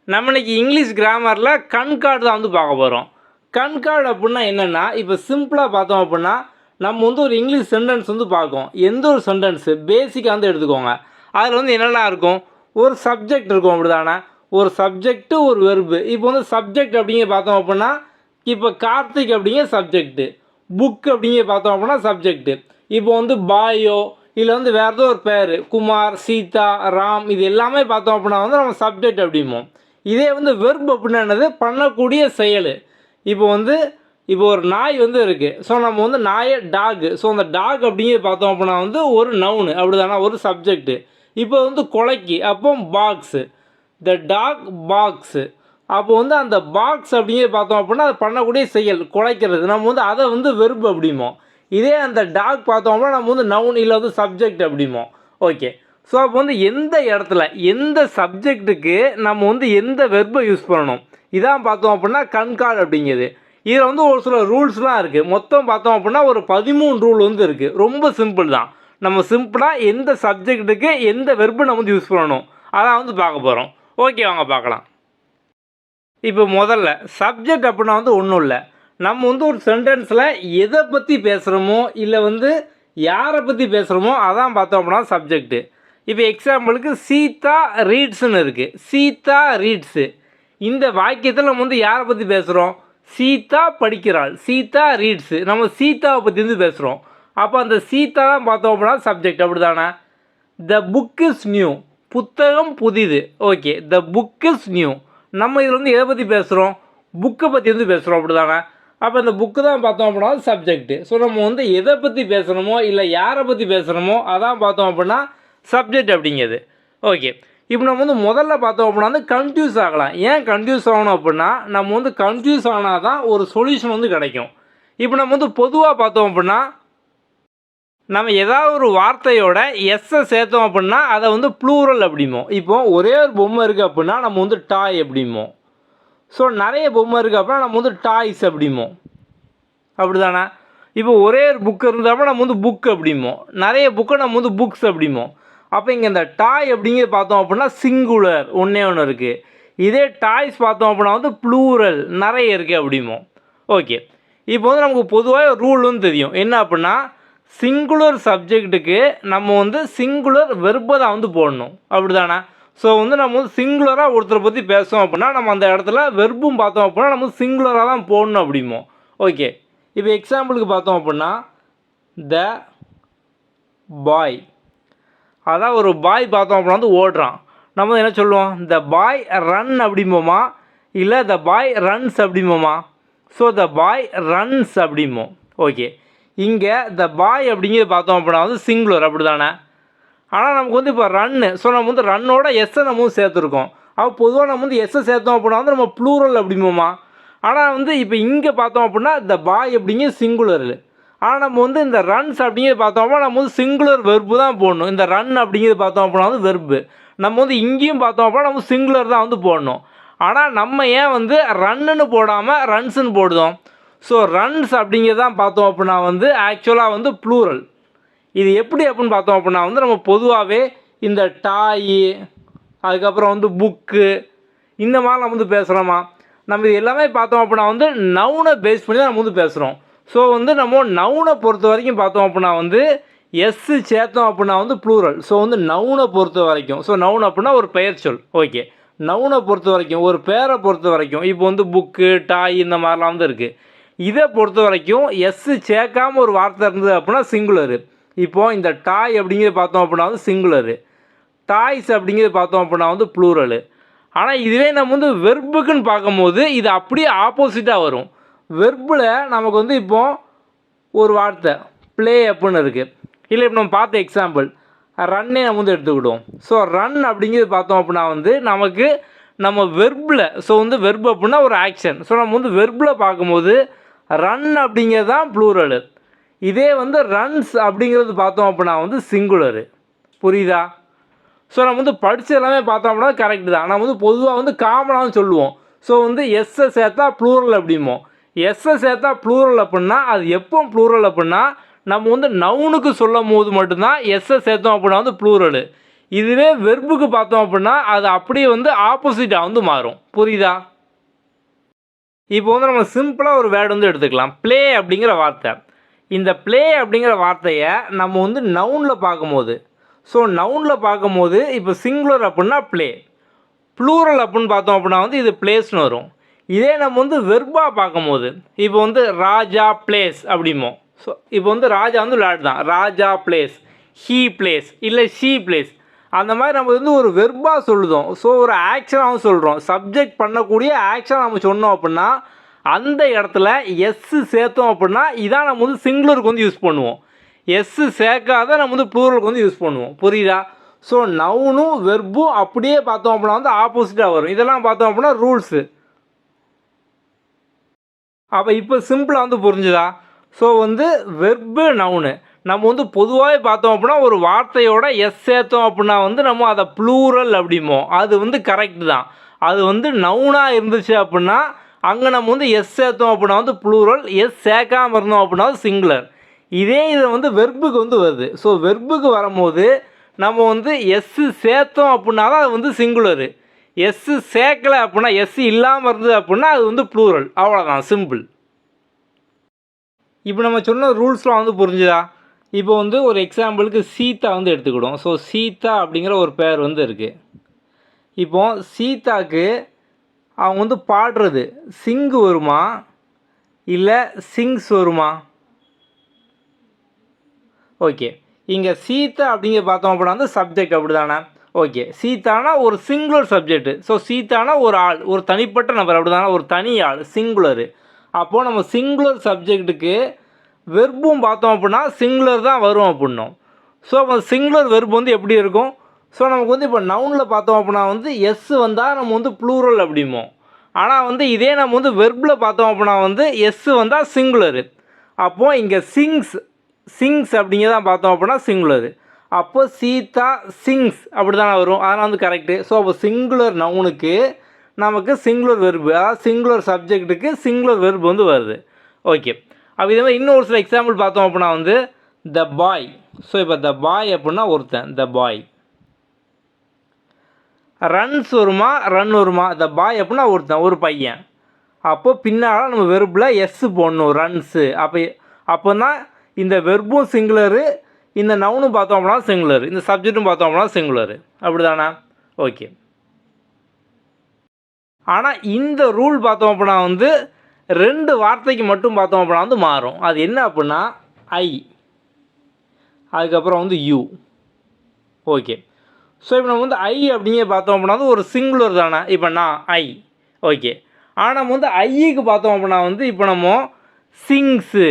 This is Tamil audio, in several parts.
நம்ம இன்னைக்கு இங்கிலீஷ் கிராமரில் கண்கார்டு தான் வந்து பார்க்க போகிறோம். கண்கார்டு அப்படின்னா என்னென்னா, இப்போ சிம்பிளாக பார்த்தோம் அப்படின்னா நம்ம வந்து ஒரு இங்கிலீஷ் சென்டென்ஸ் வந்து பார்க்கோம். எந்த ஒரு சென்டென்ஸு பேசிக்காக வந்து எடுத்துக்கோங்க. அதில் வந்து என்னென்ன இருக்கும், ஒரு சப்ஜெக்ட் இருக்கும் அப்படி தானே, ஒரு சப்ஜெக்ட்டு ஒரு வெர்பு. இப்போ வந்து சப்ஜெக்ட் அப்படிங்க பார்த்தோம் அப்படின்னா, இப்போ கார்த்திக் அப்படிங்கிற சப்ஜெக்ட்டு, புக் அப்படிங்க பார்த்தோம் அப்படின்னா சப்ஜெக்ட்டு. இப்போ வந்து பாயோ இல்லை வந்து வேறு ஏதோ ஒரு பேர், குமார், சீதா, ராம், இது எல்லாமே பார்த்தோம் அப்படின்னா வந்து நம்ம சப்ஜெக்ட் அப்படிம்போம். இதே வந்து வெர்ப் அப்படின்னா என்னது, பண்ணக்கூடிய செயல். இப்போ ஒரு நாய் வந்து இருக்குது. ஸோ நம்ம வந்து நாயை டாகு. ஸோ அந்த டாக் அப்படிங்கிறது பார்த்தோம் அப்படின்னா வந்து ஒரு நவுனு அப்படி தானே, ஒரு சப்ஜெக்ட்டு. இப்போ வந்து கொலைக்கு அப்போ பாக்ஸு, த டாக் பாக்ஸு. அப்போ வந்து அந்த பாக்ஸ் அப்படிங்கிறது பார்த்தோம் அப்படின்னா அது பண்ணக்கூடிய செயல், குலைக்கிறது. நம்ம வந்து அதை வந்து வெர்ப் அப்படிம்போம். இதே அந்த டாக் பார்த்தோம் அப்படின்னா நம்ம வந்து நவுன் இல்லை வந்து சப்ஜெக்ட் அப்படிம்போம். ஓகே. ஸோ அப்போ வந்து எந்த இடத்துல எந்த சப்ஜெக்ட்டுக்கு நம்ம வந்து எந்த வெர்பை யூஸ் பண்ணணும், இதான் பார்த்தோம் அப்படின்னா கண்கார்டு அப்படிங்கிறது. இதில் வந்து ஒரு சில ரூல்ஸ்லாம் இருக்குது. மொத்தம் பார்த்தோம் அப்படின்னா ஒரு 13 ரூல் வந்து இருக்குது. ரொம்ப சிம்பிள் தான். நம்ம சிம்பிளாக எந்த சப்ஜெக்ட்டுக்கு எந்த வெர்பு நம்ம வந்து யூஸ் பண்ணணும் அதான் வந்து பார்க்க போகிறோம். ஓகே, வாங்க பார்க்கலாம். இப்போ முதல்ல சப்ஜெக்ட் அப்படின்னா வந்து ஒன்றும் இல்லை, நம்ம வந்து ஒரு சென்டென்ஸில் எதை பற்றி பேசுகிறோமோ இல்லை வந்து யாரை பற்றி பேசுகிறோமோ அதான் பார்த்தோம் அப்படின்னா சப்ஜெக்ட்டு. இப்போ எக்ஸாம்பிளுக்கு சீதா ரீட்ஸுன்னு இருக்குது. சீதா ரீட்ஸு, இந்த வாக்கியத்தில் நம்ம வந்து யாரை பற்றி பேசுகிறோம், சீதா படிக்கிறாள், சீதா ரீட்ஸு, நம்ம சீதாவை பற்றி வந்து பேசுகிறோம். அப்போ அந்த சீதா தான் பார்த்தோம் அப்படின்னா சப்ஜெக்ட் அப்படி தானே. த புக் இஸ் நியூ, புத்தகம் புதிது. Okay, the book is new, நம்ம இதில் வந்து எதை பற்றி பேசுகிறோம், புக்கை பற்றி வந்து பேசுகிறோம் அப்படி தானே. அப்போ இந்த புக்கு தான் பார்த்தோம் அப்படின்னா சப்ஜெக்ட்டு. ஸோ நம்ம வந்து எதை பற்றி பேசுகிறோமோ இல்லை யாரை பற்றி பேசுகிறோமோ அதான் பார்த்தோம் அப்படின்னா சப்ஜெக்ட் அப்படிங்கிறது. ஓகே, இப்போ நம்ம வந்து முதல்ல பார்த்தோம் அப்படின்னா வந்து கன்ஃபியூஸ் ஆகலாம். ஏன் கன்ஃபியூஸ் ஆகணும் அப்படின்னா, நம்ம வந்து கன்ஃபியூஸ் ஆனால் தான் ஒரு சொல்யூஷன் வந்து கிடைக்கும். இப்போ நம்ம வந்து பொதுவாக பார்த்தோம் அப்படின்னா நம்ம ஏதாவது ஒரு வார்த்தையோட எஸ்ஸை சேர்த்தோம் அப்படின்னா அதை வந்து ப்ளூரல் அப்படிம்போம். இப்போ ஒரே ஒரு பொம்மை இருக்குது அப்படின்னா நம்ம வந்து டாய் அப்படிம்போம். ஸோ நிறைய பொம்மை இருக்குது அப்படின்னா நம்ம வந்து டாய்ஸ் அப்படிம்போம் அப்படி தானே. இப்போ ஒரே ஒரு புக்கு இருந்தால் நம்ம வந்து புக் அப்படிம்போம். நிறைய புக்கை நம்ம வந்து புக்ஸ் அப்படிம்போம். அப்போ இங்கே இந்த டாய் அப்படிங்கிறது பார்த்தோம் அப்படின்னா சிங்குலர் ஒன்றே ஒன்று இருக்குது. இதே டாய்ஸ் பார்த்தோம் அப்படின்னா வந்து ப்ளூரல் நிறைய இருக்குது அப்படிம்போம். ஓகே, இப்போ வந்து நமக்கு பொதுவாக ரூல் வந்து தெரியும் என்ன அப்படின்னா, சிங்குலர் சப்ஜெக்ட்டுக்கு நம்ம வந்து சிங்குலர் வெர்பை தான் வந்து போடணும் அப்படி தானே. ஸோ வந்து நம்ம வந்து சிங்குலராக ஒருத்தரை பற்றி பேசுவோம் அப்படின்னா நம்ம அந்த இடத்துல வெர்பும் பார்த்தோம் அப்படின்னா நம்ம சிங்குலராக தான் போடணும் அப்படிமோ. ஓகே, இப்போ எக்ஸாம்பிளுக்கு பார்த்தோம் அப்படின்னா த பாய், அதான் ஒரு பாய் பார்த்தோம் அப்படின்னா வந்து ஓடுறான். நம்ம என்ன சொல்லுவோம், த பாய் ரன் அப்படிம்போமா இல்லை த பாய் ரன்ஸ் அப்படிம்போமா. ஸோ த பாய் ரன்ஸ் அப்படிம்போம். ஓகே, இங்கே த பாய் அப்படிங்கிறது பார்த்தோம் அப்படின்னா வந்து சிங்குலர் அப்படி தானே. ஆனால் நமக்கு வந்து இப்போ ரன்னு, ஸோ நம்ம வந்து ரன்னோட எஸ்ஸை நம்ம வந்து சேர்த்துருக்கோம். அப்போ பொதுவாக நம்ம வந்து எஸ்ஸை சேர்த்தோம் அப்படின்னா வந்து நம்ம ப்ளூரல் அப்படிம்போமா. ஆனால் வந்து இப்போ இங்கே பார்த்தோம் அப்படின்னா த பாய் அப்படிங்கிற சிங்குலர். ஆனால் நம்ம வந்து இந்த ரன்ஸ் அப்படிங்கிறது பார்த்தோம்னா நம்ம வந்து சிங்குலர் வெர்பு தான் போடணும். இந்த ரன் அப்படிங்கிறது பார்த்தோம் அப்படின்னா வந்து வெர்பு. நம்ம வந்து இங்கேயும் பார்த்தோம் அப்படின்னா நம்ம சிங்குலர் தான் வந்து போடணும். ஆனால் நம்ம ஏன் வந்து ரன்னுன்னு போடாமல் ரன்ஸுன்னு போடுதோம். ஸோ ரன்ஸ் அப்படிங்கிறது தான் பார்த்தோம் அப்படின்னா வந்து ஆக்சுவலாக வந்து ப்ளூரல். இது எப்படி அப்படின்னு பார்த்தோம் அப்படின்னா வந்து நம்ம பொதுவாகவே இந்த டாயி, அதுக்கப்புறம் வந்து புக்கு, இந்த மாதிரி நம்ம வந்து பேசுகிறோமா. நம்ம இது எல்லாமே பார்த்தோம் அப்படின்னா வந்து நவுனை பேஸ் பண்ணி தான் நம்ம வந்து பேசுகிறோம். ஸோ வந்து நம்ம நவுனை பொறுத்த வரைக்கும் பார்த்தோம் அப்படின்னா வந்து எஸ்ஸு சேர்த்தோம் அப்படின்னா வந்து ப்ளூரல். ஸோ வந்து நவுனை பொறுத்த வரைக்கும், ஸோ நவுன் அப்படின்னா ஒரு பெயர் சொல். ஓகே, நவுனை பொறுத்த வரைக்கும் ஒரு பேரை பொறுத்த வரைக்கும் இப்போ வந்து புக்கு, டாய் இந்த மாதிரிலாம் வந்து இருக்குது. இதை பொறுத்த வரைக்கும் எஸ்ஸு சேர்க்காமல் ஒரு வார்த்தை இருந்தது அப்படின்னா சிங்குலரு. இப்போது இந்த டாய் அப்படிங்கிறது பார்த்தோம் அப்படின்னா வந்து சிங்குலரு, டாய்ஸ் அப்படிங்கிறது பார்த்தோம் அப்படின்னா வந்து ப்ளூரலு. ஆனால் இதுவே நம்ம வந்து வெர்புக்குன்னு பார்க்கும்போது இது அப்படியே ஆப்போசிட்டாக வரும். வெர்பில் நமக்கு வந்து இப்போது ஒரு வார்த்தை ப்ளே அப்படின்னு இருக்குது. இல்லை இப்போ நம்ம பார்த்த எக்ஸாம்பிள் ரன்னே நம்ம வந்து எடுத்துக்கிட்டோம். ஸோ ரன் அப்படிங்கிறது பார்த்தோம் அப்படின்னா வந்து நமக்கு நம்ம வெர்பில், ஸோ வந்து வெர்பு அப்படின்னா ஒரு ஆக்ஷன். ஸோ நம்ம வந்து வெர்பில் பார்க்கும்போது ரன் அப்படிங்கிறது தான் ப்ளூரலு. இதே வந்து ரன்ஸ் அப்படிங்கிறது பார்த்தோம் அப்படின்னா வந்து சிங்குலரு. புரியுதா? ஸோ நம்ம வந்து படித்த எல்லாமே பார்த்தோம் அப்படின்னா கரெக்டு தான். நம்ம வந்து பொதுவாக வந்து காமனாக சொல்லுவோம். ஸோ வந்து எஸ்ஸை சேர்த்தா ப்ளூரல் அப்படிமோ. எஸ்ஸை சேர்த்தா ப்ளூரல் அப்படின்னா அது எப்போ ப்ளூரல் அப்படின்னா நம்ம வந்து நவுனுக்கு சொல்லும் போது மட்டும்தான் எஸ்ஸை சேர்த்தோம் அப்படின்னா வந்து ப்ளூரலு. இதுவே வெர்புக்கு பார்த்தோம் அப்படின்னா அது அப்படியே வந்து ஆப்போசிட்டாக வந்து மாறும். புரியுதா? இப்போ வந்து நம்ம சிம்பிளாக ஒரு வேர்டு வந்து எடுத்துக்கலாம். ப்ளே அப்படிங்கிற வார்த்தை. இந்த ப்ளே அப்படிங்கிற வார்த்தையை நம்ம வந்து நவுனில் பார்க்கும்போது, ஸோ நவுனில் பார்க்கும்போது இப்போ சிங்குலர் அப்படின்னா ப்ளே, ப்ளூரல் அப்படின்னு பார்த்தோம் அப்படின்னா வந்து இது பிளேஸ்னு வரும். இதே நம்ம வந்து வெர்பாக பார்க்கும்போது இப்போ வந்து ராஜா பிளேஸ் அப்படிமோ. ஸோ இப்போ வந்து ராஜா வந்து விளையாடு தான், ராஜா பிளேஸ், ஹீ பிளேஸ், இல்லை ஷீ பிளேஸ், அந்த மாதிரி நம்ம வந்து ஒரு வெர்பாக சொல்லுதோம். ஸோ ஒரு ஆக்ஷனாகவும் சொல்கிறோம். சப்ஜெக்ட் பண்ணக்கூடிய ஆக்ஷன் நம்ம சொன்னோம் அப்படின்னா அந்த இடத்துல எஸ்ஸு சேர்த்தோம் அப்படின்னா இதான் நம்ம வந்து சிங்குலருக்கு வந்து யூஸ் பண்ணுவோம். எஸ்ஸு சேர்க்காத நம்ம வந்து ப்ளூரலுக்கு வந்து யூஸ் பண்ணுவோம். புரியுதா? ஸோ நவுனும் வெர்பும் அப்படியே பார்த்தோம் அப்படின்னா வந்து ஆப்போசிட்டாக வரும். இதெல்லாம் பார்த்தோம் அப்படின்னா ரூல்ஸு. அப்போ இப்போ சிம்பிளாக வந்து புரிஞ்சுதா? ஸோ வந்து வெர்பு நவுனு நம்ம வந்து பொதுவாகவே பார்த்தோம் அப்படின்னா ஒரு வார்த்தையோட எஸ் சேர்த்தோம் அப்படின்னா வந்து நம்ம அதை ப்ளூரல் அப்படிமோ. அது வந்து கரெக்டு தான். அது வந்து நவுனாக இருந்துச்சு அப்படின்னா அங்கே நம்ம வந்து எஸ் சேர்த்தோம் அப்படின்னா வந்து ப்ளூரல், எஸ் சேர்க்காமல் இருந்தோம் அப்படின்னா சிங்குலர். இதே இது வந்து வெர்புக்கு வந்து வருது. ஸோ வெர்புக்கு வரும்போது நம்ம வந்து எஸ்ஸு சேர்த்தோம் அப்படின்னா தான் அது வந்து சிங்குலரு. எஸ்ஸு சேர்க்கலை அப்படின்னா, எஸ் இல்லாமல் இருந்தது அப்படின்னா அது வந்து ப்ளூரல். அவ்வளோதான், சிம்பிள். இப்போ நம்ம சொன்ன ரூல்ஸ்லாம் வந்து புரிஞ்சுதா? இப்போ வந்து ஒரு எக்ஸாம்பிளுக்கு சீதா வந்து எடுத்துக்கிடும். ஸோ சீதா அப்படிங்கிற ஒரு பேர் வந்து இருக்குது. இப்போ சீதாக்கு அவங்க வந்து பாடுறது சிங்கு வருமா இல்லை சிங்ஸ் வருமா? ஓகே, இங்கே சீதா அப்படிங்கிற பார்த்தோம் அப்படின்னா வந்து சப்ஜெக்ட் அப்படி தானே? ஓகே, சீதானா ஒரு சிங்குலர் சப்ஜெக்ட். ஸோ சீதானா ஒரு ஆள், ஒரு தனிப்பட்ட நபர் அப்படி தானே, ஒரு தனி ஆள், சிங்குலரு. அப்போது நம்ம சிங்குலர் சப்ஜெக்ட்டுக்கு வெர்பும் பார்த்தோம் அப்படின்னா சிங்குலர் தான் வரும் அப்படின்னோம். ஸோ அப்போ சிங்குலர் வெர்பு வந்து எப்படி இருக்கும்? ஸோ நமக்கு வந்து இப்போ நவுனில் பார்த்தோம் அப்படின்னா வந்து எஸ் வந்தால் நம்ம வந்து ப்ளூரல் அப்படிமோ. ஆனால் வந்து இதே நம்ம வந்து வெர்பில் பார்த்தோம் அப்படின்னா வந்து எஸ் வந்தால் சிங்குலரு. அப்போது இங்கே சிங்ஸ் அப்படிங்கிறதான் பார்த்தோம் அப்படின்னா சிங்குலரு. அப்போ சீதா சிங்ஸ் அப்படி தானே வரும். அதனால் வந்து கரெக்டு. ஸோ அப்போ சிங்குலர் நவுனுக்கு நமக்கு சிங்குலர் வெர்பு, அதாவது சிங்குலர் சப்ஜெக்ட்டுக்கு சிங்குலர் வெர்பு வந்து வருது. ஓகே, அப்போ இதே மாதிரி இன்னொரு சில எக்ஸாம்பிள் பார்த்தோம் அப்படின்னா வந்து த பாய். ஸோ இப்போ த பாய் அப்படின்னா ஒருத்தன், த பாய். ரன்ஸ் வருமா ரன் வருமா? த பாய் அப்படின்னா ஒருத்தன், ஒரு பையன். அப்போது பின்னால் நம்ம வெர்பில் எஸ் போடணும், ரன்ஸு. அப்போ தான் இந்த வெர்பும் சிங்குலரு, இந்த நவுனும் பார்த்தோம் அப்படின்னா சிங்குலரு, இந்த சப்ஜெக்டும் பார்த்தோம் அப்படின்னா சிங்குலரு. அப்படி தானே? ஓகே. ஆனால் இந்த ரூல் பார்த்தோம் அப்படின்னா வந்து 2 வார்த்தைக்கு மட்டும் பார்த்தோம் அப்படின்னா வந்து மாறும். அது என்ன அப்படின்னா ஐ, அதுக்கப்புறம் வந்து யூ. ஓகே, ஸோ இப்போ நம்ம வந்து ஐ அப்படிங்க பார்த்தோம் அப்படின்னா வந்து ஒரு சிங்குலர் தானே. இப்போ நான் ஐ. ஓகே, ஆனால் நம்ம வந்து ஐக்கு பார்த்தோம் அப்படின்னா வந்து இப்போ நம்ம சிங்ஸு,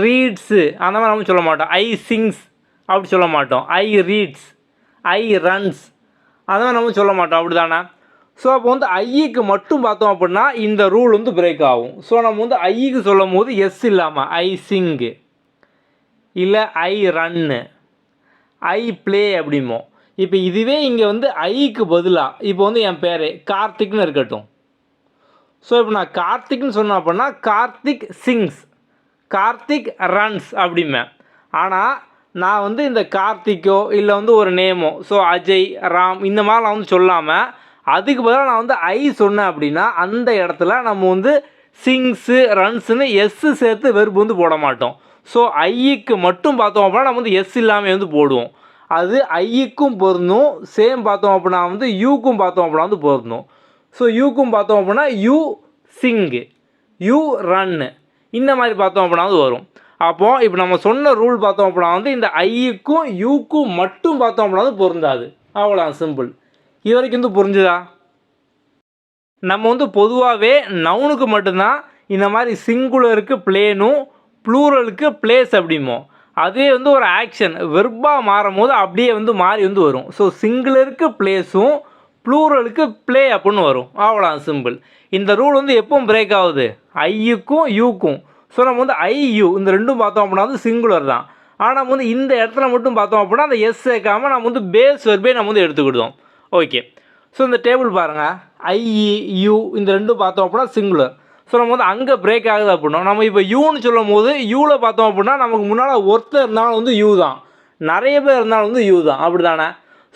ரீட்ஸு அந்த மாதிரி நம்ம சொல்ல மாட்டோம். ஐ சிங்ஸ் அப்படி சொல்ல மாட்டோம். ஐ ரீட்ஸ், ஐ ரன்ஸ் அந்த மாதிரி நம்ம சொல்ல மாட்டோம். அப்படி தானே? ஸோ அப்போ வந்து ஐக்கு மட்டும் பார்த்தோம் அப்படின்னா இந்த ரூல் வந்து பிரேக் ஆகும். ஸோ நம்ம வந்து ஐக்கு சொல்லும் போது எஸ் இல்லாமல் ஐ சிங்கு, இல்லை ஐ ரன்னு, ஐ ப்ளே அப்படிமோ. இப்போ இதுவே இங்கே வந்து ஐக்கு பதிலாக இப்போ வந்து என் பேர் கார்த்திக்னு இருக்கட்டும். ஸோ இப்போ நான் கார்த்திக்னு சொன்னேன் அப்படின்னா கார்த்திக் சிங்ஸ், கார்த்திக் ரன்ஸ் அப்படிமே. ஆனால் நான் வந்து இந்த கார்த்திக்கோ இல்லை வந்து ஒரு நேமோ, ஸோ அஜய், ராம் இந்த மாதிரி நான் வந்து சொல்லாமல் அதுக்கு பதிலாக நான் வந்து ஐ சொன்னேன் அப்படின்னா அந்த இடத்துல நம்ம வந்து சிங்ஸு ரன்ஸுன்னு எஸ்ஸு சேர்த்து வெர்பு வந்து போட மாட்டோம். ஸோ ஐக்கு மட்டும் பார்த்தோம் அப்படின்னா நம்ம வந்து எஸ் இல்லாமல் வந்து போடுவோம். அது ஐக்கும் பொருந்தும், சேம் பார்த்தோம் அப்படின்னா வந்து யூக்கும் பார்த்தோம் அப்படின்னா வந்து பொருந்தும். ஸோ யூக்கும் பார்த்தோம் அப்படின்னா யூ சிங்கு, யூ ரன்னு இந்த மாதிரி பார்த்தோம் அப்படின்னா வந்து வரும். அப்போது இப்போ நம்ம சொன்ன ரூல் பார்த்தோம் அப்படின்னா வந்து இந்த ஐக்கும் யூக்கும் மட்டும் பார்த்தோம் அப்படின்னா வந்து பொருந்தாது. அவ்வளோ சிம்பிள். இது வரைக்கும் வந்து புரிஞ்சுதா? நம்ம வந்து பொதுவாகவே நவுனுக்கு மட்டும்தான் இந்த மாதிரி சிங்குலருக்கு பிளேனும் ப்ளூரலுக்கு பிளேஸ் அப்படிமோ. அதே வந்து ஒரு ஆக்ஷன் வெர்பாக மாறும் போது அப்படியே வந்து மாறி வந்து வரும். ஸோ சிங்குலருக்கு பிளேஸும் ப்ளூரலுக்கு ப்ளே அப்படின்னு வரும். அவ்வளோ சிம்பிள். இந்த ரூல் வந்து எப்பவும் பிரேக் ஆகுது? ஐயுக்கும் யூக்கும். ஸோ நம்ம வந்து ஐ யூ இந்த ரெண்டும் பார்த்தோம் அப்படின்னா வந்து சிங்குலர் தான். ஆனால் நம்ம வந்து இந்த இடத்துல மட்டும் பார்த்தோம் அப்படின்னா அந்த எஸ் சேர்க்காமல் நம்ம வந்து பேஸ் வெர்பே நம்ம வந்து எடுத்துக்கிடுவோம். ஓகே, ஸோ இந்த டேபிள் பாருங்கள், ஐ யூ இந்த ரெண்டும் பார்த்தோம் அப்படின்னா சிங்குலர். ஸோ நம்ம வந்து அங்கே பிரேக் ஆகுது அப்படின்னா நம்ம இப்போ யூன்னு சொல்லும் போது யூவில் பார்த்தோம் அப்படின்னா நமக்கு முன்னால் ஒருத்தர் இருந்தாலும் வந்து யூ தான், நிறைய பேர் இருந்தாலும் வந்து யூ தான். அப்படி தானே?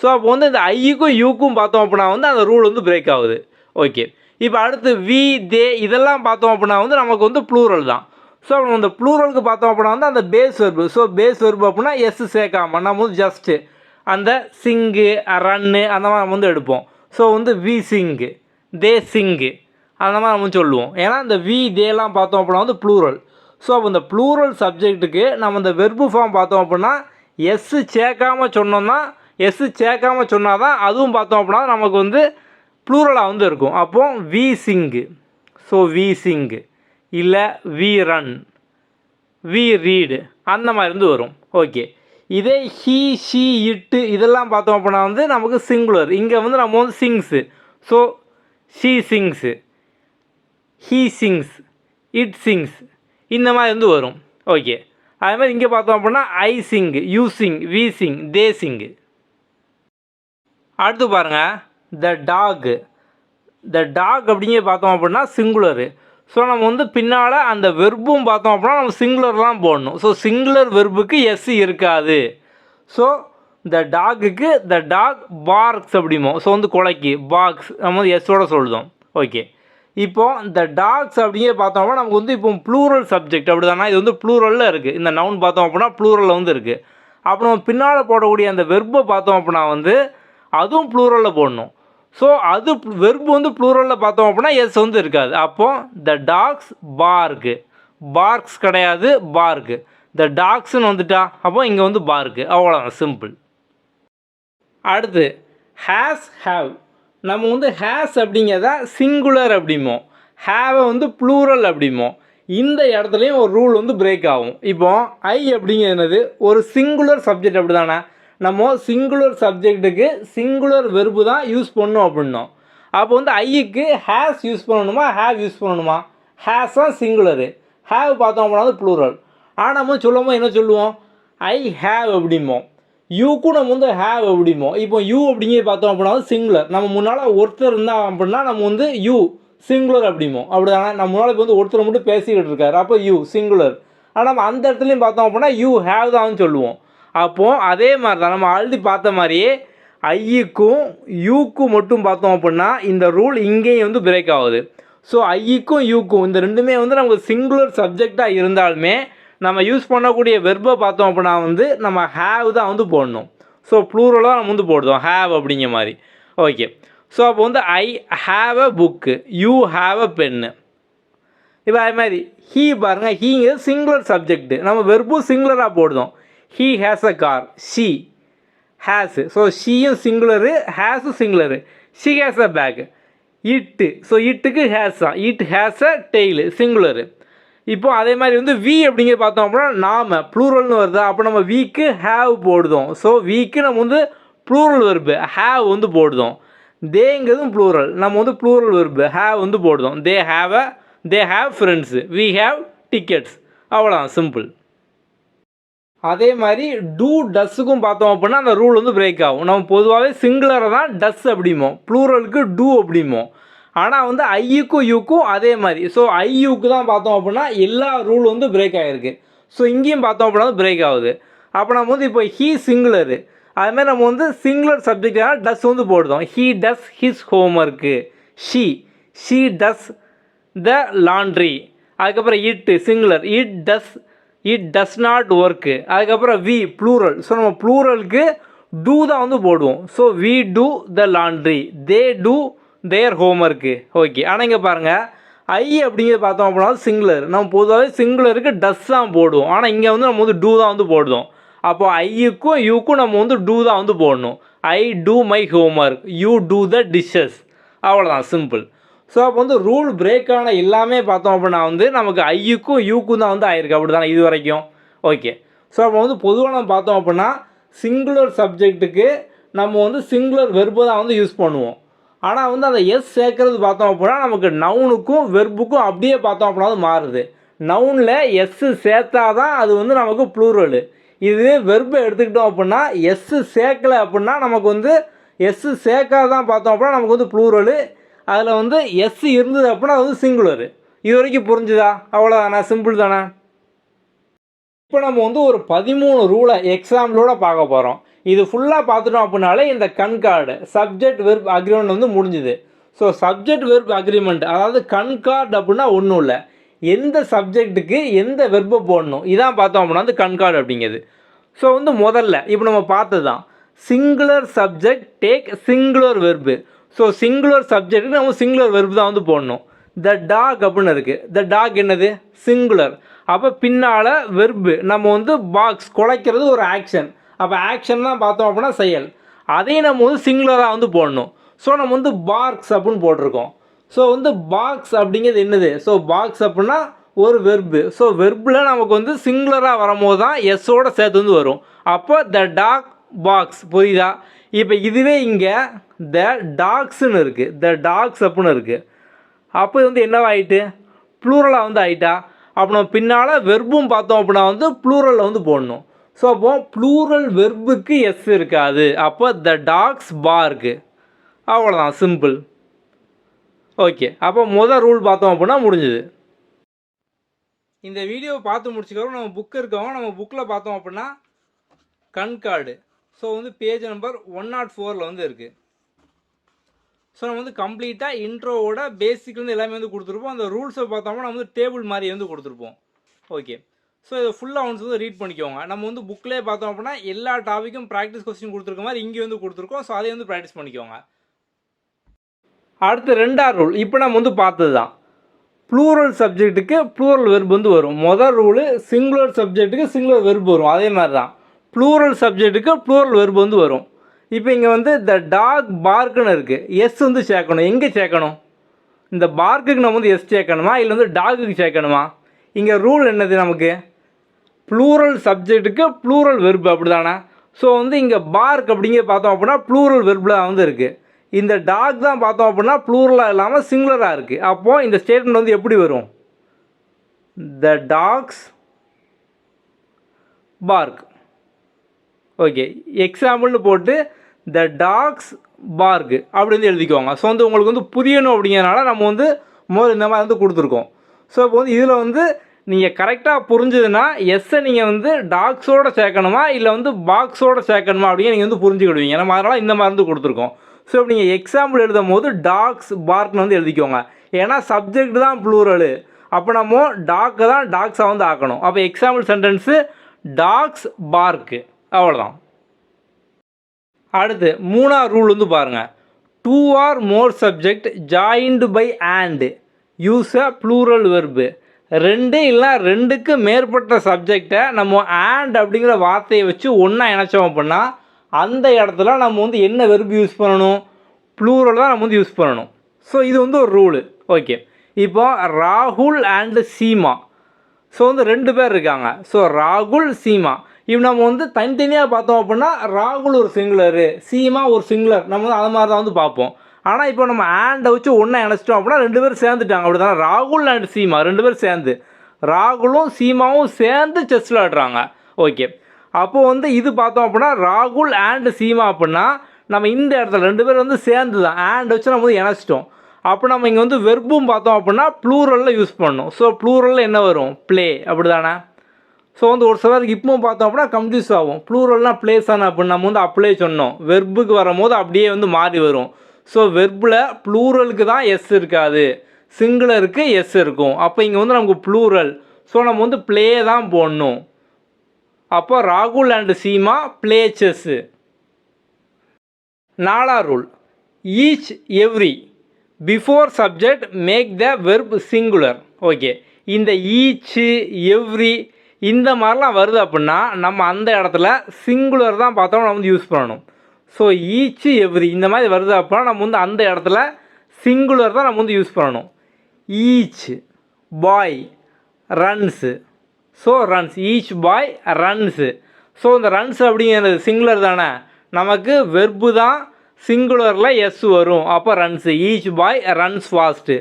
ஸோ அப்போ வந்து இந்த ஐக்கும் யூக்கும் பார்த்தோம் அப்படின்னா வந்து அந்த ரூல் வந்து பிரேக் ஆகுது. ஓகே, இப்போ அடுத்து வி தே இதெல்லாம் பார்த்தோம் அப்படின்னா வந்து நமக்கு வந்து ப்ளூரல் தான். ஸோ நம்ம இந்த ப்ளூரலுக்கு பார்த்தோம் அப்படின்னா வந்து அந்த base verb. So base verb அப்படின்னா எஸ் சேர்க்காம நம்ம வந்து ஜஸ்ட்டு அந்த சிங்கு ரன்னு அந்த மாதிரி நம்ம வந்து எடுப்போம். ஸோ வந்து வி சிங்கு, தே சிங்கு அந்த மாதிரி நம்ம சொல்லுவோம். ஏன்னா இந்த வி தேலாம் பார்த்தோம் அப்படின்னா வந்து ப்ளூரல். ஸோ அப்போ இந்த ப்ளூரல் சப்ஜெக்ட்டுக்கு நம்ம இந்த வெர்பு ஃபார்ம் பார்த்தோம் அப்படின்னா எஸ்ஸு சேர்க்காம சொன்னோம்னா, எஸ்ஸு சேர்க்காம சொன்னால் தான் அதுவும் பார்த்தோம் அப்படின்னா நமக்கு வந்து ப்ளூரலாக வந்து இருக்கும். அப்போது வி சிங்கு, ஸோ வி சிங்கு இல்லை வி ரன், வி ரீடு அந்த மாதிரி வந்து வரும். ஓகே, இதே ஹீ ஷீ இட்டு இதெல்லாம் பார்த்தோம் அப்படின்னா வந்து நமக்கு சிங்குலர். இங்கே வந்து நம்ம வந்து சிங்ஸு. So she சிங்ஸு, he Singh, it Singh இந்த மாதிரி வந்து வரும். ஓகே, அதே மாதிரி இங்கே பார்த்தோம் அப்படின்னா I sing, you sing, we sing, they sing. அடுத்து பாருங்கள் த டாக். த டாக் அப்படிங்க பார்த்தோம் அப்படின்னா சிங்குலரு. ஸோ நம்ம வந்து பின்னால் அந்த வெர்பும் பார்த்தோம் அப்படின்னா நம்ம சிங்குலர் தான் போடணும். ஸோ சிங்குலர் வெர்புக்கு எஸ் இருக்காது. ஸோ த டாகுக்கு த டாக் பார்க்ஸ் அப்படிமோ. ஸோ வந்து கொலைக்கு பாக்ஸ் நம்ம வந்து எஸ்ஸோட சொல்லுதோம். ஓகே, இப்போது இந்த டாக்ஸ் அப்படிங்கே பார்த்தோம்னா நமக்கு வந்து இப்போ ப்ளூரல் சப்ஜெக்ட் அப்படி தானே, இது வந்து ப்ளூரலில் இருக்குது. இந்த நவுன் பார்த்தோம் அப்படின்னா ப்ளூரலில் வந்து இருக்குது. அப்போ நம்ம பின்னால் போடக்கூடிய அந்த வெர்பை பார்த்தோம் அப்படின்னா வந்து அதுவும் ப்ளூரலில் போடணும். ஸோ அது வெர்பு வந்து ப்ளூரலில் பார்த்தோம் அப்படின்னா எஸ் வந்து இருக்காது. அப்போது த டாக்ஸ் பார்க்கு, பார்க்ஸ் கிடையாது பார்க்கு, த டாக்ஸ்ன்னு வந்துட்டா அப்போ இங்கே வந்து பார்க்கு. அவ்வளோதான், சிம்பிள். அடுத்து ஹேஸ் ஹேவ். நம்ம வந்து ஹேஸ் அப்படிங்கிறத சிங்குலர் அப்படிமோ, ஹேவை வந்து ப்ளூரல் அப்படிமோ. இந்த இடத்துலையும் ஒரு ரூல் வந்து பிரேக் ஆகும். இப்போ ஐ அப்படிங்கிறது ஒரு சிங்குலர் சப்ஜெக்ட் அப்படி தானே, நம்ம சிங்குலர் சப்ஜெக்ட்டுக்கு சிங்குலர் வெர்பு தான் யூஸ் பண்ணணும் அப்படின்னோம். அப்போ வந்து ஐக்கு ஹேஸ் யூஸ் பண்ணணுமா ஹேவ் யூஸ் பண்ணணுமா? ஹேஸ் தான் சிங்குலரு, ஹேவ் பார்த்தோம் அப்படின்னா ப்ளூரல். ஆனால் நம்ம சொல்லும் போது என்ன சொல்லுவோம்? I have அப்படிம்போம். யூக்கும் நம்ம வந்து ஹேவ் அப்படிம்போம். இப்போ யூ அப்படிங்கிற பார்த்தோம் அப்படின்னா சிங்குலர். நம்ம முன்னால் ஒருத்தர் இருந்தால் அப்படின்னா நம்ம வந்து யூ சிங்குலர் அப்படிம்போம். அப்படி தானே, நம்ம முன்னால் இப்போ வந்து ஒருத்தர் மட்டும் பேசிக்கிட்டு இருக்காரு, அப்போ யூ சிங்குலர். ஆனால் நம்ம அந்த இடத்துலையும் பார்த்தோம் அப்படின்னா யூ ஹேவ் தான் சொல்லுவோம். அப்போது அதே மாதிரி தான் நம்ம ஆல்ரெடி பார்த்த மாதிரியே ஐக்கும் யூக்கும் மட்டும் பார்த்தோம் அப்படின்னா இந்த ரூல் இங்கேயும் வந்து பிரேக் ஆகுது. ஸோ ஐக்கும் யூக்கும் இந்த ரெண்டுமே வந்து நமக்கு சிங்குலர் சப்ஜெக்டாக இருந்தாலுமே நம்ம யூஸ் பண்ணக்கூடிய வெர்பை பார்த்தோம் அப்படின்னா வந்து நம்ம ஹேவ் தான் வந்து போடணும். ஸோ ப்ளூரலாக நம்ம வந்து போடுவோம் ஹேவ் அப்படிங்கிற மாதிரி. ஓகே, ஸோ அப்போ வந்து I have a book, you have a pen. இப்போ அதே மாதிரி ஹீ பாருங்கள், ஹீங்கிறது சிங்குலர் சப்ஜெக்ட், நம்ம வெர்பும் சிங்குலராக போடுதோம். He has a car, she has. So ஷீயும் சிங்குலரு, ஹேஸும் singular. She has a bag. It, so இட்டுக்கு ஹேஸ் தான், it has a tail singular. இப்போ அதே மாதிரி வந்து வி அப்படிங்கிற பார்த்தோம் அப்படின்னா நாம ப்ளூரல்னு வருதா, அப்போ நம்ம வீக்கு ஹேவ் போடுதோம். ஸோ வீக்கு நம்ம வந்து ப்ளூரல் வெர்பு ஹேவ் வந்து போடுதோம். தேங்கிறதும் ப்ளூரல், நம்ம வந்து ப்ளூரல் வெர்பு ஹேவ் வந்து போடுதோம். They have friends, we have tickets. அவ்வளோதான், சிம்பிள். அதே மாதிரி டூ டஸ்ஸுக்கும் பார்த்தோம் அப்படின்னா அந்த ரூல் வந்து பிரேக் ஆகும். நம்ம பொதுவாகவே சிங்குலரை தான் டஸ் அப்படிமோ, ப்ளூரலுக்கு டூ அப்படிமோ. ஆனால் வந்து ஐயுக்கும் யூக்கும் அதே மாதிரி. ஸோ ஐயுக்கு தான் பார்த்தோம் அப்படின்னா எல்லா ரூல் வந்து பிரேக் ஆகிருக்கு. ஸோ இங்கேயும் பார்த்தோம் அப்படின்னா பிரேக் ஆகுது. அப்போ நம்ம வந்து இப்போ ஹீ சிங்குலரு, அதுமாதிரி நம்ம வந்து சிங்குலர் சப்ஜெக்டாக டஸ் வந்து போடுதோம். He does his homework. She does the laundry. அதுக்கப்புறம் it singular, it does not work. அதுக்கப்புறம் வி ப்ளூரல். ஸோ நம்ம ப்ளூரலுக்கு டூ தான் வந்து போடுவோம். So we do the laundry, they do their homework. Okay, ஆனால் இங்கே பாருங்கள் ஐ அப்படிங்கிறது பார்த்தோம் அப்படின்னா சிங்குலர், நம்ம பொதுவாகவே சிங்குலருக்கு டஸ் தான் போடுவோம். ஆனால் இங்கே வந்து நம்ம வந்து டூ தான் வந்து போடுவோம். அப்போது ஐயுக்கும் யூக்கும் நம்ம வந்து டூ தான் வந்து போடணும். I do my homework, you do the dishes. அவ்வளோதான், சிம்பிள். ஸோ அப்போ வந்து ரூல் பிரேக்கான எல்லாமே பார்த்தோம் அப்படின்னா வந்து நமக்கு ஐயுக்கும் யூக்கும் தான் வந்து ஆயிருக்கு. அப்படி தானே இது வரைக்கும். ஓகே, ஸோ அப்போ வந்து பொதுவாக நம்ம பார்த்தோம் அப்படின்னா சிங்குலர் சப்ஜெக்ட்டுக்கு நம்ம வந்து சிங்குலர் வெர்பு தான் வந்து யூஸ் பண்ணுவோம். ஆனால் வந்து அந்த எஸ் சேர்க்கறது பார்த்தோம் அப்படின்னா நமக்கு நவுனுக்கும் வெர்புக்கும் அப்படியே பார்த்தோம் அப்படின்னா மாறுது. நவுனில் எஸ்ஸு சேர்த்தா தான் அது வந்து நமக்கு ப்ளூரலு. இதுவே வெர்பை எடுத்துக்கிட்டோம் அப்படின்னா எஸ்ஸு சேர்க்கலை அப்படின்னா நமக்கு வந்து எஸ்ஸு சேர்க்காதான் பார்த்தோம் அப்படின்னா நமக்கு வந்து ப்ளூரலு. அதில் வந்து எஸ் இருந்தது அப்படின்னா அது வந்து சிங்குலரு. இது வரைக்கும் புரிஞ்சுதா? அவ்வளோதானே, சிம்பிள் தானே. இப்போ நம்ம வந்து ஒரு 13 ரூலை எக்ஸாம்பிளோட பார்க்க போகிறோம். இது ஃபுல்லாக பார்த்துட்டோம் அப்படின்னாலே இந்த கண்கார்டு சப்ஜெக்ட் வெர்ப் அக்ரிமெண்ட் வந்து முடிஞ்சுது. ஸோ சப்ஜெக்ட் வெர்ப் அக்ரிமெண்ட் அதாவது கண்கார்டு அப்படின்னா ஒன்றும் இல்லை, எந்த சப்ஜெக்ட்டுக்கு எந்த வெர்பை போடணும் இதான் பார்த்தோம் அப்படின்னா வந்து கண்கார்டு அப்படிங்கிறது. ஸோ வந்து முதல்ல இப்போ நம்ம பார்த்தது தான் singular subject take singular verb. So singular சப்ஜெக்ட்டுக்கு நம்ம சிங்குலர் வெர்பு தான் வந்து போடணும். த டாக் அப்படின்னு இருக்குது, த டாக் என்னது சிங்குலர். அப்போ பின்னால் வெர்பு நம்ம வந்து பாக்ஸ் குலைக்கிறது ஒரு ஆக்ஷன், அப்போ ஆக்ஷன் தான் பார்த்தோம் அப்படின்னா செயல், அதையும் நம்ம வந்து சிங்குலராக வந்து போடணும். ஸோ நம்ம வந்து பாக்ஸ் அப்படின்னு போட்டிருக்கோம். ஸோ வந்து பாக்ஸ் அப்படிங்கிறது என்னது, ஸோ பாக்ஸ் அப்படின்னா ஒரு வெர்பு. ஸோ வெர்பில் நமக்கு வந்து சிங்குலராக வரும்போது தான் எஸ்ஸோட சேர்த்து வந்து வரும். அப்போ த டாக் பாக்ஸ், புரியுதா? இப்போ இதுவே இங்கே த டாக்ஸ்ன்னு இருக்குது, த டாக்ஸ் அப்படின்னு இருக்குது. அப்போ இது வந்து என்னவாயிட்டு ப்ளூரலாக வந்து ஆயிட்டா. அப்போ நம்ம பின்னால் வெர்பும் பார்த்தோம் அப்படின்னா வந்து ப்ளூரலில் வந்து போடணும். ஸோ அப்போ ப்ளூரல் வெர்புக்கு எஸ் இருக்காது, அப்போ த டாக்ஸ் பார்க்கு, அவ்வளோதான், சிம்பிள். ஓகே, அப்போ முதல் ரூல் பார்த்தோம் அப்படின்னா முடிஞ்சுது. இந்த வீடியோவை பார்த்து முடிச்சுக்கிறோம். நம்ம புக் இருக்கவங்க நம்ம புக்கில் பார்த்தோம் அப்படின்னா கண்கார்டு, ஸோ வந்து பேஜ் நம்பர் 104 வந்து இருக்குது. ஸோ நம்ம வந்து கம்ப்ளீட்டாக இன்ட்ரோவோட பேசிக் வந்து எல்லாமே வந்து கொடுத்துருப்போம். அந்த ரூல்ஸை பார்த்தோம்னா நம்ம வந்து டேபிள் மாதிரி வந்து கொடுத்துருப்போம். ஓகே, ஸோ இதை ஃபுல்லாக ஒன்ஸ் வந்து ரீட் பண்ணிக்கோங்க. நம்ம வந்து புக்லேயே பார்த்தோம் அப்படின்னா எல்லா டாப்பிக்கும் ப்ராக்டிஸ் கொஸ்டின் கொடுத்துருக்க மாதிரி இங்கே வந்து கொடுத்துருக்கோம். ஸோ அதை வந்து ப்ராக்டிஸ் பண்ணிக்கோங்க. அடுத்து ரெண்டாவது ரூல் இப்போ நம்ம வந்து பார்த்தது தான் ப்ளூரல் சப்ஜெக்ட்டுக்கு ப்ளூரல் வெர்பு வந்து வரும். முதல் ரூலு சிங்குலர் சப்ஜெக்ட்டுக்கு சிங்குலர் வெர்பு வரும். அதே மாதிரி தான் ப்ளூரல் சப்ஜெக்ட்டுக்கு ப்ளூரல் வெர்பு வந்து வரும். இப்போ இங்கே வந்து த டாக் பார்க்குன்னு இருக்குது, எஸ் வந்து சேர்க்கணும். எங்கே சேர்க்கணும்? இந்த பார்க்குக்கு நம்ம வந்து எஸ் சேர்க்கணுமா இல்லை வந்து டாகுக்கு சேர்க்கணுமா? இங்கே ரூல் என்னது நமக்கு, ப்ளூரல் சப்ஜெக்ட்டுக்கு ப்ளூரல் வெர்பு, அப்படி தானே? ஸோ வந்து இங்கே பார்க் அப்படிங்கிற பார்த்தோம் அப்படின்னா ப்ளூரல் வெர்பில் வந்து இருக்குது. இந்த டாக் தான் பார்த்தோம் அப்படின்னா ப்ளூரலாக இல்லாமல் சிங்குலராக இருக்குது. அப்போது இந்த ஸ்டேட்மெண்ட் வந்து எப்படி வரும், த டாக்ஸ் பார்க். ஓகே, எக்ஸாம்பிள்னு போட்டு த டாக்ஸ் பார்க் அப்படி வந்து எழுதிக்கோங்க. ஸோ வந்து உங்களுக்கு வந்து புரியணும் அப்படிங்கிறனால நம்ம வந்து முதல் இந்த மாதிரி வந்து கொடுத்துருக்கோம். ஸோ இப்போ வந்து இதில் வந்து நீங்கள் கரெக்டாக புரிஞ்சுதுன்னா எஸ்ஸை நீங்கள் வந்து டாக்ஸோடு சேர்க்கணுமா இல்லை வந்து பாக்ஸோடு சேர்க்கணுமா அப்படின்னு நீங்கள் வந்து புரிஞ்சுக்கிடுவீங்க. நம்ம அதனால் இந்த மாதிரி வந்து கொடுத்துருக்கோம். ஸோ இப்போ நீங்கள் எக்ஸாம்பிள் எழுதும் போது டாக்ஸ் பார்க்னு வந்து எழுதிக்கோங்க. ஏன்னா சப்ஜெக்ட் தான் ப்ளூரலு, அப்போ நம்ம டாக்கை தான் டாக்ஸாக வந்து ஆக்கணும். அப்போ எக்ஸாம்பிள் சென்டென்ஸு டாக்ஸ் பார்க்கு, அவ்வளோதான். அடுத்து மூணாவது ரூல் வந்து பாருங்கள், 2 or more subject joined by and use a plural verb. 2 இல்லை 2க்கு மேற்பட்ட சப்ஜெக்டை நம்ம அண்ட் அப்படிங்கிற வார்த்தையை வச்சு ஒன்றா இணைச்சோம் அப்படின்னா அந்த இடத்துல நம்ம வந்து என்ன வெர்பு யூஸ் பண்ணணும், ப்ளூரல் தான் நம்ம வந்து யூஸ் பண்ணணும். ஸோ இது வந்து ஒரு ரூலு. ஓகே, இப்போ ராகுல் அண்டு சீமா, ஸோ வந்து 2 பேர் இருக்காங்க. ஸோ ராகுல் சீமா, இப்போ நம்ம வந்து தனித்தனியாக பார்த்தோம் அப்படின்னா ராகுல் ஒரு சிங்குலரு, சீமா ஒரு சிங்குலர், நம்ம வந்து அது மாதிரி தான் வந்து பார்ப்போம். ஆனால் இப்போ நம்ம ஆண்டை வச்சு ஒன்றா இணைச்சிட்டோம் அப்படின்னா 2 பேர் சேர்ந்துட்டாங்க, அப்படி தானே? ராகுல் அண்ட் சீமா 2 பேர் சேர்ந்து, ராகுலும் சீமாவும் சேர்ந்து செஸ் விளையாடுறாங்க. ஓகே, அப்போது வந்து இது பார்த்தோம் அப்படின்னா ராகுல் அண்ட் சீமா அப்படின்னா நம்ம இந்த இடத்துல 2 பேர் வந்து சேர்ந்து தான் ஆண்ட் வச்சு நம்ம வந்து இணைச்சிட்டோம். அப்போ நம்ம இங்கே வந்து வெர்பும் பார்த்தோம் அப்படின்னா ப்ளூரலில் யூஸ் பண்ணணும். ஸோ ப்ளூரலில் என்ன வரும், ப்ளே, அப்படி தானே? ஸோ வந்து ஒரு சிலருக்கு இப்பவும் பார்த்தோம் அப்படின்னா கன்ஃபியூஸ் ஆகும், ப்ளூரல்னால் ப்ளேஸ் தானே அப்படின்னு நம்ம வந்து அப்ளை சொன்னோம். வெர்புக்கு வரும்போது அப்படியே வந்து மாறி வரும். ஸோ வெர்பில் ப்ளூரலுக்கு தான் எஸ் இருக்காது, சிங்குலருக்கு எஸ் இருக்கும். அப்போ இங்கே வந்து நமக்கு ப்ளூரல், ஸோ நம்ம வந்து ப்ளே தான் போடணும். அப்போ ராகுல் அண்ட் சீமா ப்ளே செஸ்ஸு. 4வது rule, each every before subject make the verb singular. Okay, இந்த ஈச்சு எவ்ரி இந்த மாதிரிலாம் வருது அப்படின்னா நம்ம அந்த இடத்துல சிங்குலர் தான் பார்த்தோம் நம்ம வந்து யூஸ் பண்ணணும். ஸோ ஈச்சு எவ்ரி இந்த மாதிரி வருது அப்படின்னா நம்ம வந்து அந்த இடத்துல சிங்குலர் தான் நம்ம வந்து யூஸ் பண்ணணும். ஈச் பாய் ரன்ஸு, ஸோ ரன்ஸ், ஈச் பாய் ரன்ஸு. ஸோ இந்த ரன்ஸ் அப்படிங்கிறது சிங்குலர் தானே, நமக்கு வெர்பு தான் சிங்குலரில் எஸ் வரும். அப்போ ரன்ஸு, ஈச் பாய் ரன்ஸ் ஃபாஸ்ட்டு.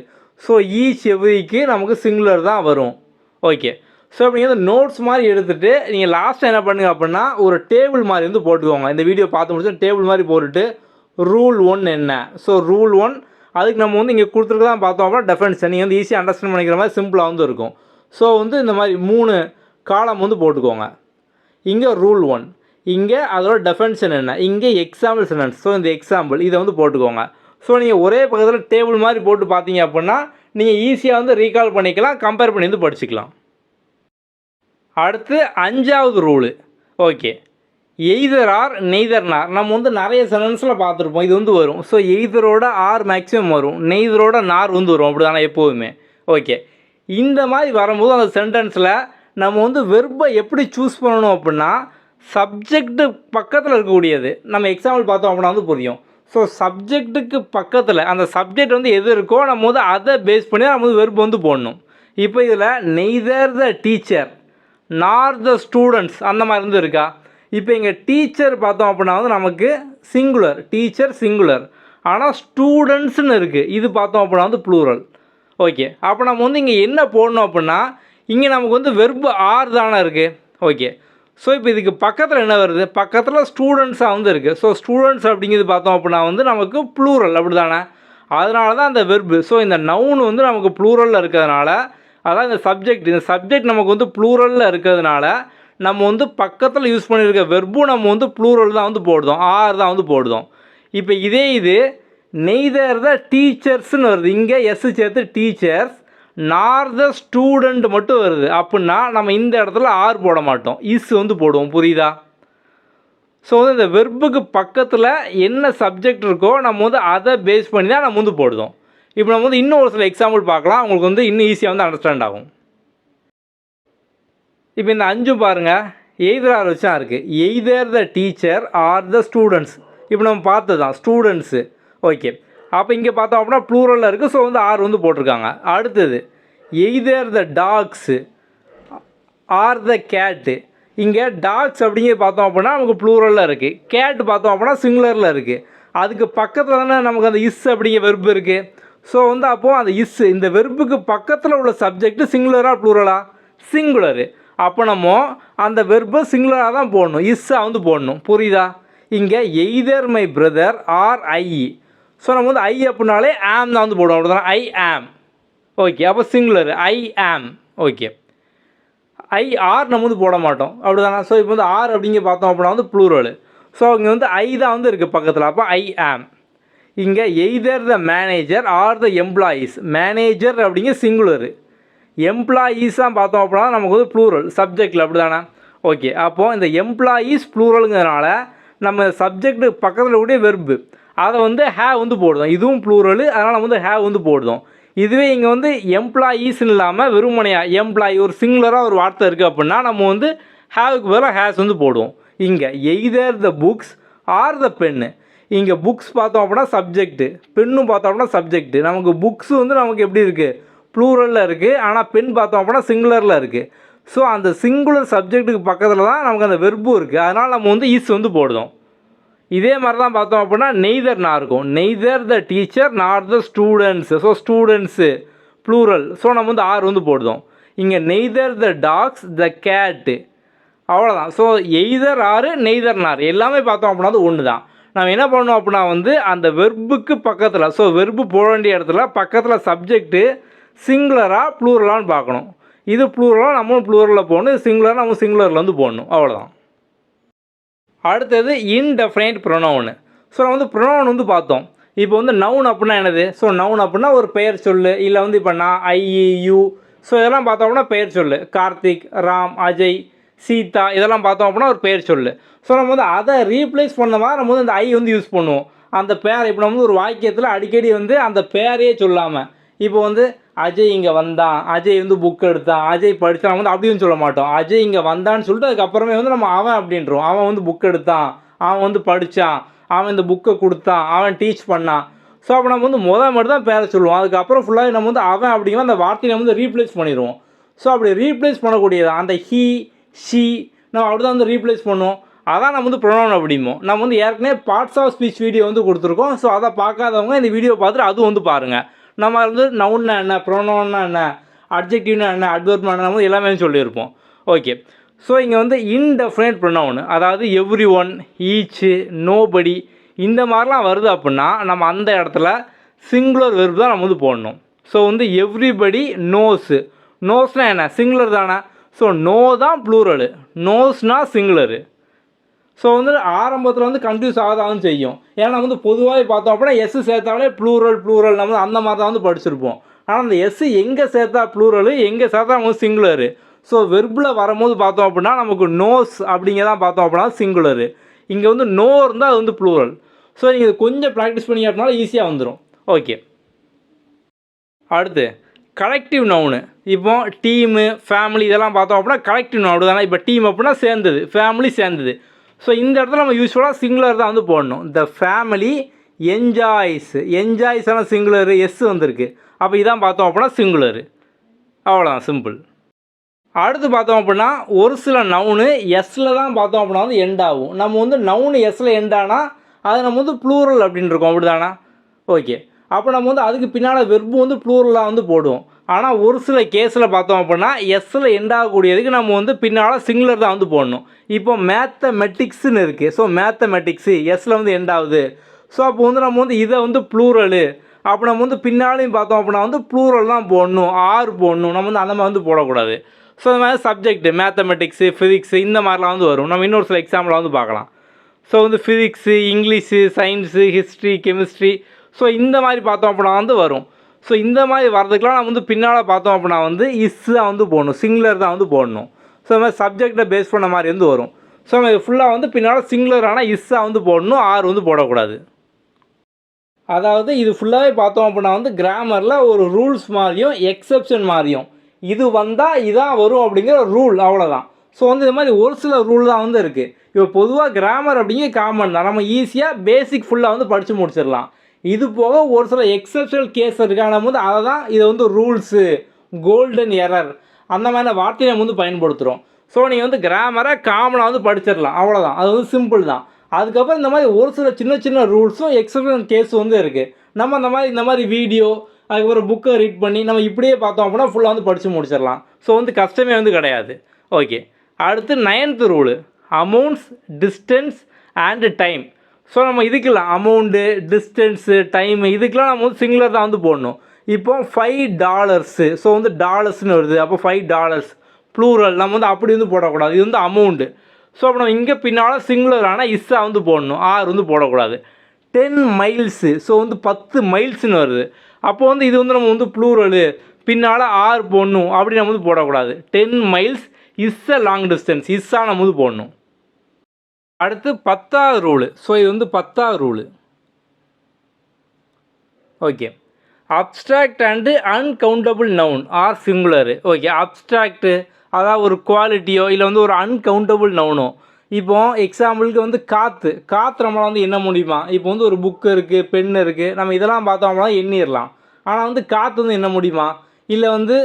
ஸோ ஈச் எவ்ரிக்கு நமக்கு சிங்குலர் தான் வரும். ஓகே, ஸோ அப்படிங்கிறது நோட்ஸ் மாதிரி எடுத்துகிட்டு நீங்கள் லாஸ்ட்டாக என்ன பண்ணுங்க அப்படின்னா ஒரு டேபிள் மாதிரி வந்து போட்டுக்கோங்க. இந்த வீடியோ பார்த்து முடிச்சு டேபிள் மாதிரி போட்டுட்டு ரூல் 1 என்ன, ஸோ ரூல் 1 அதுக்கு நம்ம வந்து இங்கே கொடுத்துருக்கு தான் பார்த்தோம் அப்படின்னா டெஃபரன்ஸ் நீங்கள் வந்து ஈஸியாக அண்டர்ஸ்டாண்ட் பண்ணிக்கிற மாதிரி சிம்பிளாக வந்து இருக்கும். ஸோ வந்து இந்த மாதிரி 3 காலம் வந்து போட்டுக்கோங்க. இங்கே ரூல் 1, இங்கே அதோட டெஃபனிஷன் என்ன, இங்கே எக்ஸாம்பிள் சென்டென்ஸ். ஸோ இந்த எக்ஸாம்பிள் இதை வந்து போட்டுக்கோங்க. ஸோ நீங்கள் ஒரே பக்கத்தில் டேபிள் மாதிரி போட்டு பார்த்தீங்க அப்படின்னா நீங்கள் ஈஸியாக வந்து ரீகால் பண்ணிக்கலாம், கம்பேர் பண்ணி வந்து படிச்சுக்கலாம். அடுத்து 5வது rule. Okay, either R neither நார். நம்ம வந்து நிறைய சென்டென்ஸில் பார்த்துருப்போம், இது வந்து வரும். ஸோ எய்தரோட ஆர் மேக்ஸிமம் வரும், நெய்தரோட நார் வந்து வரும், அப்படி தானே எப்போதுமே. ஓகே, இந்த மாதிரி வரும்போது அந்த சென்டென்ஸில் நம்ம வந்து வெர்பை எப்படி சூஸ் பண்ணணும் அப்படின்னா சப்ஜெக்ட்டு பக்கத்தில் இருக்கக்கூடியது. நம்ம எக்ஸாம்பிள் பார்த்தோம் அப்படின்னா வந்து புரியும். ஸோ சப்ஜெக்ட்டுக்கு பக்கத்தில் அந்த சப்ஜெக்ட் வந்து எது இருக்கோ நம்ம வந்து அதை பேஸ் பண்ணி நம்ம வந்து வெர்பு வந்து போடணும். இப்போ இதில் neither the teacher nor the students அந்த மாதிரி வந்து இருக்கா. இப்போ இங்கே டீச்சர் பார்த்தோம் அப்படின்னா வந்து நமக்கு சிங்குலர், டீச்சர் சிங்குலர், ஆனால் ஸ்டூடெண்ட்ஸ்னு இருக்குது, இது பார்த்தோம் அப்படின்னா வந்து ப்ளூரல். ஓகே, அப்போ நம்ம வந்து இங்கே என்ன போடணும் அப்படின்னா இங்கே நமக்கு வந்து வெர்பு ஆர் தானே இருக்குது. ஓகே, ஸோ இப்போ இதுக்கு பக்கத்தில் என்ன வருது, பக்கத்தில் ஸ்டூடெண்ட்ஸாக வந்து இருக்குது. ஸோ ஸ்டூடெண்ட்ஸ் அப்படிங்கிறது பார்த்தோம் அப்படின்னா வந்து நமக்கு ப்ளூரல், அப்படி தானே. அதனால தான் அந்த வெர்பு. ஸோ இந்த நவுன் வந்து நமக்கு ப்ளூரலில் இருக்கிறதுனால, அதான் இந்த சப்ஜெக்ட் நமக்கு வந்து ப்ளூரலில் இருக்கிறதுனால நம்ம வந்து பக்கத்தில் யூஸ் பண்ணியிருக்க வெர்பும் நம்ம வந்து ப்ளூரல் தான் வந்து போடுதோம், ஆர் தான் வந்து போடுதோம். இப்போ இதே இது நெய்தர் த டீச்சர்ஸ்னு வருது, இங்கே எஸ் சேர்த்து டீச்சர்ஸ், நார் த ஸ்டூடெண்ட் மட்டும் வருது அப்படின்னா நம்ம இந்த இடத்துல ஆர் போட மாட்டோம், இஸ் வந்து போடுவோம். புரியுதா? ஸோ வந்து இந்த வெர்புக்கு பக்கத்தில் என்ன சப்ஜெக்ட் இருக்கோ நம்ம வந்து அதை பேஸ் பண்ணி தான் நம்ம வந்து போடுதோம். இப்போ நம்ம வந்து இன்னும் ஒரு சில எக்ஸாம்பிள் பார்க்கலாம், உங்களுக்கு வந்து இன்னும் ஈஸியாக வந்து அண்டர்ஸ்டாண்ட் ஆகும். இப்போ இந்த 5 பாருங்கள், எய்தர் ஆர் வச்சா இருக்குது. Either the teacher R the students. இப்போ நம்ம பார்த்தது தான் ஸ்டூடெண்ட்ஸு. ஓகே, அப்போ இங்கே பார்த்தோம் அப்படின்னா ப்ளூரலில் இருக்குது. ஸோ வந்து ஆர் வந்து போட்டிருக்காங்க. அடுத்தது எய்தர் த டாக்ஸு ஆர் த கேட்டு. இங்கே டாக்ஸ் அப்படிங்கிறது பார்த்தோம் அப்படின்னா நமக்கு ப்ளூரலில் இருக்குது, கேட்டு பார்த்தோம் அப்படின்னா சிங்குலரில் இருக்குது. அதுக்கு பக்கத்தில் தானே நமக்கு அந்த இஸ் அப்படிங்கிற வெர்பு இருக்குது. ஸோ வந்து அப்போது அந்த இஸ் இந்த வெர்புக்கு பக்கத்தில் உள்ள சப்ஜெக்ட் சிங்குலராக ப்ளூரலா, சிங்குலரு. அப்போ நம்ம அந்த வெர்பை சிங்குலராக தான் போடணும், இஸ்ஸாக வந்து போடணும். புரியுதா? இங்கே either my brother or I. So நம்ம வந்து ஐ அப்படின்னாலே ஆம் தான் வந்து போடுவோம், அப்படி தானே, ஐ ஆம். ஓகே, அப்போ சிங்குலர் ஐ ஆம். ஓகே, ஐ ஆர் நம்ம வந்து போட மாட்டோம், அப்படி தானே. ஸோ இப்போ வந்து ஆர் அப்படிங்க பார்த்தோம் அப்படின்னா வந்து ப்ளூரல். ஸோ இங்கே வந்து ஐ தான் வந்து இருக்குது பக்கத்தில், அப்போ ஐ ஆம். இங்கே either the manager R the employees. Manager அப்படிங்க சிங்குலரு, எம்ப்ளாயீஸாக பார்த்தோம் அப்படின்னா நமக்கு வந்து ப்ளூரல் சப்ஜெக்டில், அப்படி தானே. ஓகே, அப்போது இந்த எம்ப்ளாயீஸ் ப்ளூரலுங்கிறதுனால நம்ம சப்ஜெக்ட் பக்கத்தில் கூடிய வெர்பு அதை வந்து ஹேவ் வந்து போடுதோம், இதுவும் ப்ளூரலு, அதனால் நம்ம வந்து ஹேவ் வந்து போடுதோம். இதுவே இங்கே வந்து எம்ப்ளாயீஸ்ன்னு இல்லாமல் வெறுமனையாக எம்ப்ளாயி ஒரு சிங்குலராக ஒரு வார்த்தை இருக்குது அப்படின்னா நம்ம வந்து ஹேவுக்கு பதிலாக ஹேஸ் வந்து போடுவோம். இங்கே either the books R the pen. இங்கே புக்ஸ் பார்த்தோம் அப்படின்னா சப்ஜெக்ட்டு, பெண்ணும் பார்த்தோம் அப்படின்னா சப்ஜெக்ட்டு. நமக்கு புக்ஸு வந்து நமக்கு எப்படி இருக்குது, ப்ளூரலில் இருக்குது, ஆனால் பென் பார்த்தோம் அப்படின்னா சிங்குலரில் இருக்குது. ஸோ அந்த சிங்குலர் சப்ஜெக்ட்டுக்கு பக்கத்தில் தான் நமக்கு அந்த வெர்பும் இருக்குது, அதனால் நம்ம வந்து இஸ் வந்து போடுதோம். இதே மாதிரி தான் பார்த்தோம் அப்படின்னா நெய்தர் நான் இருக்கும், neither the teacher nor the students. So students plural, so நம்ம வந்து ஆர் வந்து போடுதோம். இங்கே நெய்தர் த டாக்ஸ் த கேட்டு, அவ்வளோதான். ஸோ எய்தர் ஆறு நெய்தர் நார் எல்லாமே பார்த்தோம் அப்படின்னா அது ஒன்று தான். நம்ம என்ன பண்ணணும் அப்படின்னா வந்து அந்த வெர்புக்கு பக்கத்தில், ஸோ வெர்பு போட வேண்டிய இடத்துல பக்கத்தில் சப்ஜெக்ட்டு சிங்குலராக ப்ளூரலான்னு பார்க்கணும். இது ப்ளூரலாக நம்மளும் ப்ளூரலில் போடணும், இது சிங்குலராக நம்ம சிங்குலரில் வந்து போடணும், அவ்வளோதான். அடுத்தது இன்டெஃபினைட் ப்ரொனவுனு. ஸோ நம்ம வந்து ப்ரொனவுன் வந்து பார்த்தோம். இப்போ வந்து நவுன் அப்படின்னா என்னது, ஸோ நவுன் அப்படின்னா ஒரு பெயர் சொல்லு, இல்லை வந்து இப்போ நான் ஐ யூ, ஸோ இதெல்லாம் பார்த்தோம் அப்படின்னா பெயர் சொல்லு. கார்த்திக், ராம், அஜய், சீதா, இதெல்லாம் பார்த்தோம் அப்படின்னா ஒரு பெயர் சொல்லு. ஸோ நம்ம வந்து அதை ரீப்ளேஸ் பண்ண மாதிரி நம்ம வந்து அந்த ஐ வந்து யூஸ் பண்ணுவோம். அந்த பேர் இப்போ நம்ம வந்து ஒரு வாக்கியத்தில் அடிக்கடி வந்து அந்த பேரையே சொல்லாமல், இப்போ வந்து அஜய் இங்கே வந்தான், அஜய் வந்து புக் எடுத்தான், அஜய் படித்தான் வந்து அப்படின்னு சொல்ல மாட்டோம். அஜய் இங்கே வந்தான்னு சொல்லிட்டு அதுக்கப்புறமே வந்து நம்ம அவன் அப்படின்றோம். அவன் வந்து புக் எடுத்தான், அவன் வந்து படித்தான், அவன் இந்த புக்கை கொடுத்தான், அவன் டீச் பண்ணான். ஸோ அப்போ நம்ம வந்து மட்டும் தான் பேரை சொல்லுவோம், அதுக்கப்புறம் ஃபுல்லாக நம்ம வந்து அவன் அப்படிங்கிற அந்த வார்த்தையை நம்ம வந்து ரீப்ளேஸ் பண்ணிடுவோம். ஸோ அப்படி ரீப்ளேஸ் பண்ணக்கூடியது அந்த ஹீ ஷீ நம்ம அப்படி தான் வந்து ரீப்ளேஸ் பண்ணுவோம். அதான் நம்ம வந்து ப்ரொனவுன் அப்படிமோ. நம்ம வந்து ஏற்கனவே பார்ட்ஸ் ஆஃப் ஸ்பீச் வீடியோ வந்து கொடுத்துருக்கோம். ஸோ அதை பார்க்காதவங்க இந்த வீடியோ பார்த்துட்டு அதுவும் வந்து பாருங்கள். நம்ம வந்து நவுன்னா என்ன, ப்ரொனவுன்னா என்ன, அட்ஜெக்டிவ்னா என்ன, அட்வர்ப்னா என்ன, நம்ம எல்லாமே சொல்லியிருப்போம். ஓகே, ஸோ இங்கே வந்து இன்டெஃபினைட் ப்ரொனவுன், அதாவது எவ்ரி ஒன், ஈச்சு, நோபடி, இந்த மாதிரிலாம் வருது அப்படின்னா நம்ம அந்த இடத்துல சிங்குலர் வெர்ப் தான் நம்ம வந்து போடணும். ஸோ வந்து எவ்ரிபடி நோஸு, நோஸ்னால் என்ன, சிங்குலர் தானே. ஸோ நோ தான் ப்ளூரலு, நோஸ்னால் சிங்குலரு. ஸோ வந்து ஆரம்பத்தில் வந்து கன்ஃபியூஸ் ஆகதான் செய்யும். ஏன்னா வந்து பொதுவாக பார்த்தோம் அப்படின்னா எஸ் சேர்த்தாலே ப்ளூரல் நம்ம அந்த மாதிரி தான் வந்து படிச்சிருப்போம். ஆனால் அந்த எஸ் எங்கே சேர்த்தா ப்ளூரலு, எங்கே சேர்த்தா நம்ம சிங்குலரு. ஸோ வெர்பில் வரும்போது பார்த்தோம் அப்படின்னா நமக்கு நோஸ் அப்படிங்கிறதான் பார்த்தோம் அப்படின்னா சிங்குலரு. இங்கே வந்து நோ இருந்தால் அது வந்து ப்ளூரல். ஸோ நீங்கள் கொஞ்சம் ப்ராக்டிஸ் பண்ணி அப்படின்னாலும் ஈஸியாக வந்துடும். ஓகே, அடுத்து கலெக்டிவ் நவுனு. இப்போ டீமு, ஃபேமிலி இதெல்லாம் பார்த்தோம் அப்படின்னா கலெக்டிவ் நவுன் தானே. இப்போ டீம் அப்படின்னா சேர்ந்தது, ஃபேமிலி சேர்ந்தது. ஸோ இந்த இடத்துல நம்ம யூஸ்வலாக சிங்குலர் தான் வந்து போடணும். த ஃபேமிலி என்ஜாய்ஸ் ஆனால் சிங்குலரு, எஸ் வந்திருக்கு. அப்போ இதான் பார்த்தோம் அப்படின்னா சிங்குலரு. அவ்வளோதான், சிம்பிள். அடுத்து பார்த்தோம் அப்படின்னா ஒரு சில நவுனு எஸ்ஸில் தான் பார்த்தோம் அப்படின்னா வந்து எண்ட் ஆகும். நம்ம வந்து நவுனு எஸ்ஸில் எண்ட் ஆனால் அது நம்ம வந்து ப்ளூரல் அப்படின்னு இருக்கோம், அப்படி தானே? ஓகே, அப்போ நம்ம வந்து அதுக்கு பின்னால் வெர்பு வந்து ப்ளூரலாக வந்து போடுவோம். ஆனால் ஒரு சில கேஸில் பார்த்தோம் அப்படின்னா எஸ்ஸில் எண்ட் ஆகக்கூடியதுக்கு நம்ம வந்து பின்னால் சிங்குலர் தான் வந்து போடணும். இப்போ மேத்தமெட்டிக்ஸ்னு இருக்குது. ஸோ மேத்தமெட்டிக்ஸு எஸ்ஸில் வந்து எண்ட் ஆகுது. ஸோ அப்போ வந்து நம்ம வந்து இதை வந்து ப்ளூரலு, அப்போ நம்ம வந்து பின்னாலையும் பார்த்தோம் அப்படின்னா வந்து ப்ளூரல் தான் போடணும், ஆர் போடணும். நம்ம வந்து அந்த மாதிரி வந்து போடக்கூடாது. ஸோ இந்த மாதிரி சப்ஜெக்ட்டு மேத்தமெட்டிக்ஸு, ஃபிசிக்ஸு இந்த மாதிரிலாம் வந்து வரும். நம்ம இன்னொரு சில எக்ஸாம்பிள் வந்து பார்க்கலாம். ஸோ வந்து physics, English, science, history, chemistry, so இந்த மாதிரி பார்த்தோம் அப்படின்னா வந்து வரும். ஸோ இந்த மாதிரி வரதுக்கெலாம் நம்ம வந்து பின்னால் பார்த்தோம் அப்படின்னா வந்து தான் வந்து போடணும், சிங்குலர் தான் வந்து போடணும். ஸோ இந்த மாதிரி சப்ஜெக்டை பேஸ் பண்ண மாதிரி வந்து வரும். ஸோ நம்ம ஃபுல்லாக வந்து பின்னால் சிங்குலர் ஆனால் இஸ்ஸாக வந்து போடணும், ஆர் வந்து போடக்கூடாது. அதாவது இது ஃபுல்லாகவே பார்த்தோம் அப்படின்னா வந்து கிராமரில் ஒரு ரூல்ஸ் மாதிரியும் எக்ஸப்ஷன் மாதிரியும், இது வந்தால் இதான் வரும் அப்படிங்கிற ரூல், அவ்வளோதான். ஸோ வந்து இது மாதிரி ஒரு சில ரூல் தான் வந்து இருக்குது. இப்போ பொதுவாக கிராமர் அப்படிங்கிற காமன் தான், நம்ம ஈஸியாக பேசிக் ஃபுல்லாக வந்து படித்து முடிச்சிடலாம். இது போக ஒரு சில எக்ஸப்ஷனல் கேஸ் இருக்கான போது அதை தான் இதை வந்து ரூல்ஸு, கோல்டன் எரர் அந்த மாதிரி வார்த்தையை நம்ம வந்து பயன்படுத்துகிறோம். ஸோ நீங்கள் வந்து கிராமரை காமனாக வந்து படிச்சிடலாம், அவ்வளோதான். அது வந்து சிம்பிள் தான். அதுக்கப்புறம் இந்த மாதிரி ஒரு சில சின்ன சின்ன ரூல்ஸும் எக்ஸப்ஷனல் கேஸும் வந்து இருக்குது. நம்ம இந்த மாதிரி வீடியோ, அதுக்கப்புறம் புக்கை ரீட் பண்ணி நம்ம இப்படியே பார்த்தோம் அப்படின்னா ஃபுல்லாக வந்து படித்து முடிச்சிடலாம். ஸோ வந்து கஷ்டமே வந்து கிடையாது. ஓகே, அடுத்து 9th rule, amounts, distance and time. So நம்ம இதுக்கெல்லாம் அமௌண்ட்டு, டிஸ்டன்ஸு, டைமு இதுக்கெலாம் நம்ம வந்து சிங்குலர் தான் வந்து போடணும். இப்போ $5, ஸோ வந்து டாலர்ஸ்னு வருது. அப்போ $5 ப்ளூரல், நம்ம வந்து அப்படி வந்து போடக்கூடாது. இது வந்து அமௌண்ட்டு. ஸோ அப்போ நம்ம இங்கே பின்னால் சிங்குலர் ஆனால் இஸ்ஸாக வந்து போடணும், ஆர் வந்து போடக்கூடாது. 10 மைல்ஸு, ஸோ வந்து 10 மைல்ஸ்னு வருது. அப்போ வந்து இது வந்து நம்ம வந்து ப்ளூரலு, பின்னால் ஆர் போடணும், அப்படி நம்ம வந்து போடக்கூடாது. 10 miles is a long distance, இஸ்ஸாக நம்ம வந்து போடணும். அடுத்து 10வது ரூலு. ஸோ இது வந்து 10வது rule. Okay, abstract and uncountable noun are singular. Okay, abstract அதாவது ஒரு குவாலிட்டியோ இல்லை வந்து ஒரு அன்கவுண்டபிள் நவுனோ. இப்போ எக்ஸாம்பிளுக்கு வந்து காற்று நம்மளால் வந்து எண்ண முடியுமா? இப்போ வந்து ஒரு புக்கு இருக்குது, பென் இருக்குது, நம்ம இதெல்லாம் பார்த்தோம்னா எண்ணிடலாம். ஆனால் வந்து காற்று வந்து எண்ண முடியுமா? இல்லை வந்து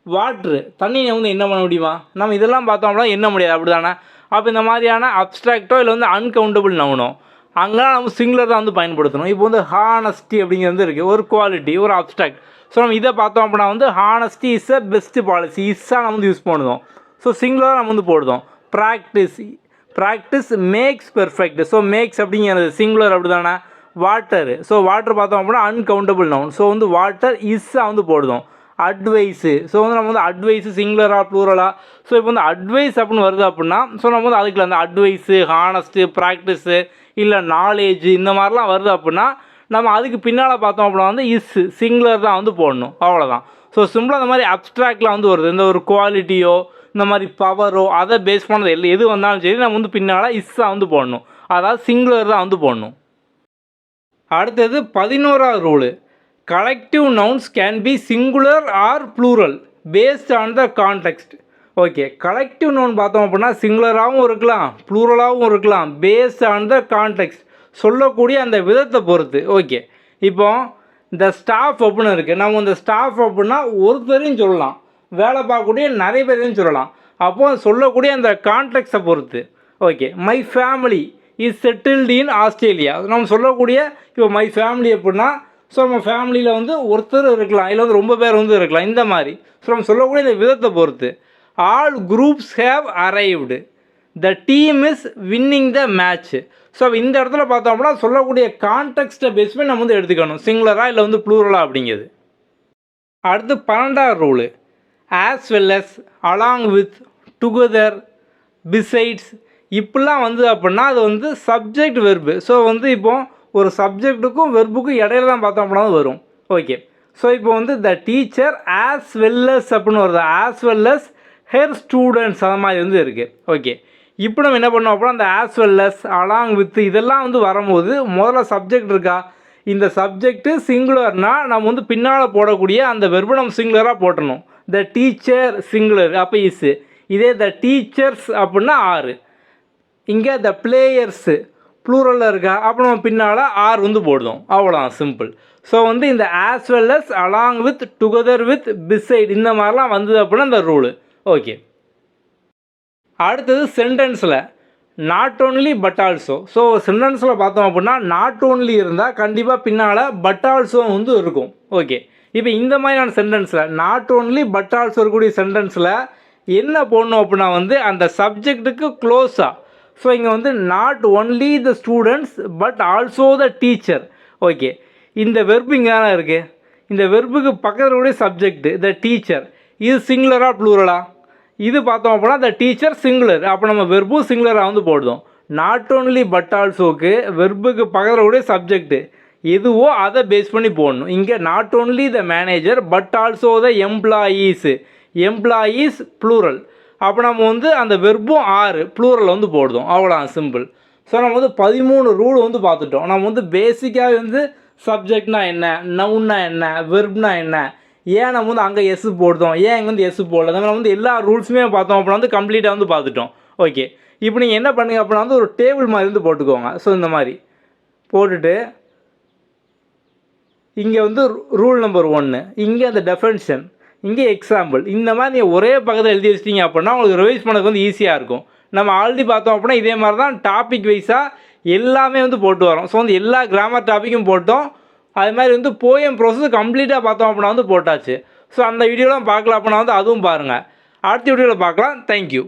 வாட்ரு, தண்ணியை வந்து என்ன பண்ண முடியுமா? நம்ம இதெல்லாம் பார்த்தோம்னா எண்ண முடியாது, அப்படி தானே? அப்போ இந்த மாதிரியான அப்ஸ்ட்ராக்டோ இல்லை வந்து அன்கவுண்டபிள் நவுனோ அங்கெல்லாம் நம்ம சிங்குலர் தான் வந்து பயன்படுத்தணும். இப்போ வந்து ஹானஸ்டி அப்படிங்கிறது இருக்குது, ஒரு குவாலிட்டி, ஒரு அப்ஸ்ட்ராக்ட். ஸோ நம்ம இதை பார்த்தோம் அப்படின்னா வந்து honesty is a best policy, இஸ்ஸாக நம்ம வந்து யூஸ் பண்ணுவோம். ஸோ சிங்குலராக நம்ம வந்து போடுவோம். Practice makes perfect. So makes அப்படிங்கிறது சிங்குலர், அப்படி தானே? வாட்டர், ஸோ வாட்டர் பார்த்தோம் அப்படின்னா அன்கவுண்டபிள் நவுன். ஸோ வந்து வாட்டர் இஸ்ஸாக வந்து போடுவோம். அட்வைஸு, ஸோ வந்து நம்ம வந்து அட்வைஸு சிங்குலராக ப்ளூரலாக. ஸோ இப்போ வந்து அட்வைஸ் அப்படின்னு வருது அப்படின்னா ஸோ நம்ம வந்து அதுக்குள்ள அந்த அட்வைஸு, ஹானஸ்ட்டு, ப்ராக்டிஸு இல்லை நாலேஜ் இந்த மாதிரிலாம் வருது அப்படின்னா நம்ம அதுக்கு பின்னால் பார்த்தோம் அப்படின்னா வந்து சிங்குலர் தான் வந்து போடணும், அவ்வளோதான். ஸோ சிம்பிளாக இந்த மாதிரி அப்ஸ்ட்ராக்ட்லாம் வந்து வருது, இந்த ஒரு குவாலிட்டியோ இந்த மாதிரி பவரோ அதை பேஸ் பண்ணது எது வந்தாலும் சரி நம்ம வந்து பின்னால் இஸ்ஸாக வந்து போடணும், அதாவது சிங்குலர் தான் வந்து போடணும். அடுத்தது 11வது rule, collective nouns can be singular or plural based on the context. Okay, collective noun பார்த்தோம் அப்படின்னா சிங்குலராகவும் இருக்கலாம், ப்ளூரலாகவும் இருக்கலாம், பேஸ்ட் ஆன் த கான்டெக்ஸ்ட், சொல்லக்கூடிய அந்த விதத்தை பொறுத்து. ஓகே, இப்போ இந்த ஸ்டாஃப் அப்படின்னு இருக்குது, நம்ம இந்த ஸ்டாஃப் அப்படின்னா ஒருத்தரையும் சொல்லலாம், வேலை பார்க்கக்கூடிய நிறைய பேரையும் சொல்லலாம். அப்போது சொல்லக்கூடிய அந்த கான்டெக்ஸ்ட்டை பொறுத்து. Okay, my family is settled in Australia. நம்ம சொல்லக்கூடிய இப்போ மை ஃபேமிலி அப்படின்னா ஸோ நம்ம ஃபேமிலியில் வந்து ஒருத்தர் இருக்கலாம், இல்லை வந்து ரொம்ப பேர் வந்து இருக்கலாம், இந்த மாதிரி. ஸோ நம்ம சொல்லக்கூடிய இந்த விதத்தை பொறுத்து. All groups have arrived, the team is winning the match. So இந்த இடத்துல பார்த்தோம் அப்படின்னா சொல்லக்கூடிய கான்டெக்ஸ்ட்டை பேஸ் பண்ணி நம்ம வந்து எடுத்துக்கணும், சிங்குலராக இல்லை வந்து ப்ளூரலாக அப்படிங்கிறது. அடுத்து 12வது rule, as well as, along with, together, besides இப்படிலாம் வந்து அப்படின்னா அது வந்து சப்ஜெக்ட் வெர்பு. ஸோ வந்து இப்போ ஒரு சப்ஜெக்ட்டுக்கும் வெர்புக்கும் இடையில தான் பார்த்தோம் அப்படின்னா வரும். ஓகே. ஸோ இப்போ வந்து the teacher as well as அப்படின்னு வருது. As well as her students அந்த மாதிரி வந்து இருக்குது. ஓகே. இப்போ நம்ம என்ன பண்ணோம் அப்படின்னா அந்த as well as along with இதெல்லாம் வந்து வரும்போது முதல்ல சப்ஜெக்ட் இருக்கா, இந்த சப்ஜெக்ட்டு சிங்குலர்னால் நம்ம வந்து பின்னால் போடக்கூடிய அந்த வெர்பு நம்ம சிங்குலராக போட்டணும். த டீச்சர் சிங்குலர் அப்போ இஸ். இதே த டீச்சர்ஸ் அப்படின்னா ஆறு. இங்கே த பிளேயர்ஸு ப்ளூரலில் இருக்கா, அப்போ நம்ம பின்னால் ஆர் வந்து போடுவோம். அவ்வளோதான், சிம்பிள். ஸோ வந்து இந்த as well as along with together with beside இந்த மாதிரிலாம் வந்தது அப்படின்னா இந்த ரூலு. ஓகே. அடுத்தது சென்டென்ஸில் not only but also. So சென்டென்ஸில் பார்த்தோம் அப்படின்னா நாட் ஓன்லி இருந்தால் கண்டிப்பாக பின்னால் பட் ஆல்சோ வந்து இருக்கும். ஓகே. இப்போ இந்த மாதிரியான சென்டென்ஸில் நாட் ஓன்லி பட் ஆல்சோ இருக்கக்கூடிய சென்டென்ஸில் என்ன போடணும் அப்படின்னா வந்து அந்த சப்ஜெக்ட்டுக்கு க்ளோஸாக. ஸோ இங்கே வந்து not only the students but also the teacher. Okay. இந்த வெர்பு இங்கே தானே இருக்குது. இந்த வெர்புக்கு பக்கத்தில் கூட சப்ஜெக்ட் த டீச்சர். இது சிங்குலரா ப்ளூரலா? இது பார்த்தோம் அப்படின்னா த டீச்சர் சிங்குலர். அப்போ நம்ம வெர்பும் சிங்குலராக வந்து போடுவோம். நாட் ஓன்லி பட் ஆல்சோக்கு வெர்புக்கு பக்கத்தில் கூட சப்ஜெக்ட்டு எதுவோ அதை பேஸ் பண்ணி போடணும். இங்கே not only the manager but also the employees. Employees plural. அப்போ நம்ம வந்து அந்த வெர்பும் ஆறு ப்ளூரல் வந்து போடுவோம். அவ்வளோதான், சிம்பிள். ஸோ நம்ம வந்து 13 ரூல் வந்து பார்த்துட்டோம். நம்ம வந்து பேசிக்காக வந்து சப்ஜெக்ட்னா என்ன, நவுன்னா என்ன, வெர்ப்னா என்ன, ஏன் நம்ம வந்து அங்கே எஸ் போடுதோம், ஏன் இங்கே வந்து எஸ் போடல, நம்ம வந்து எல்லா ரூல்ஸுமே பார்த்தோம் அப்படின்னா வந்து கம்ப்ளீட்டாக வந்து பார்த்துட்டோம். ஓகே. இப்போ நீங்கள் என்ன பண்ணுங்க அப்படின்னா வந்து ஒரு டேபிள் மாதிரி வந்து போட்டுக்கோங்க. ஸோ இந்த மாதிரி போட்டுட்டு இங்கே வந்து ரூல் நம்பர் 1, இங்கே அந்த டெஃபனிஷன், இங்கே எக்ஸாம்பிள், இந்த மாதிரி நீங்கள் ஒரே பக்கத்தில் எழுதி வச்சிட்டிங்க அப்படின்னா உங்களுக்கு ரிவைஸ் பண்ணதுக்கு வந்து ஈஸியாக இருக்கும். நம்ம ஆல்ரெடி பார்த்தோம் அப்படின்னா இதே மாதிரி தான் டாபிக் வைஸாக எல்லாமே வந்து போட்டு வரோம். ஸோ வந்து எல்லா கிராமர் டாப்பிக்கும் போட்டோம். அது மாதிரி வந்து போயம் ப்ரோசஸ் கம்ப்ளீட்டாக பார்த்தோம் அப்படின்னா வந்து போட்டாச்சு. ஸோ அந்த வீடியோலாம் பார்க்கலாம் அப்படின்னா வந்து அதுவும் பாருங்கள். அடுத்த வீடியோவில் பார்க்கலாம். தேங்க்யூ.